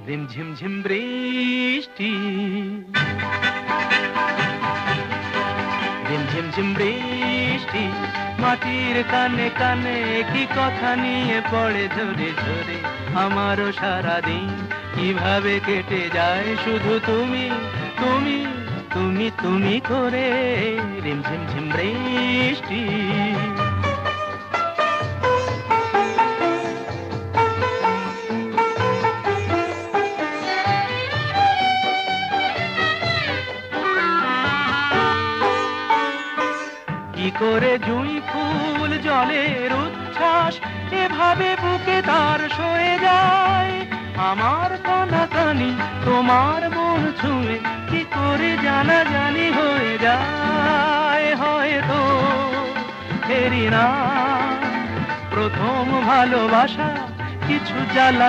রিমঝিম ঝিম বৃষ্টি, রিমঝিম ঝিম বৃষ্টি, মাটির কানে কানে কি কথা নিয়ে পড়ে ঝরে ঝরে। আমারও সারাদিন কিভাবে কেটে যায় শুধু তুমি তুমি তুমি তুমি করে। রিমঝিম ঝিম বৃষ্টি। কি করে জুঁই ফুল জলের উচ্ছ্বাস এভাবে বুকে তার সয়ে যায়। আমার কানাকানি তোমার মন ছুঁয়ে কি করে জানাজানি হয়ে যায়। হয়তো ফেরি না প্রথম ভালোবাসা, কিছু জ্বালা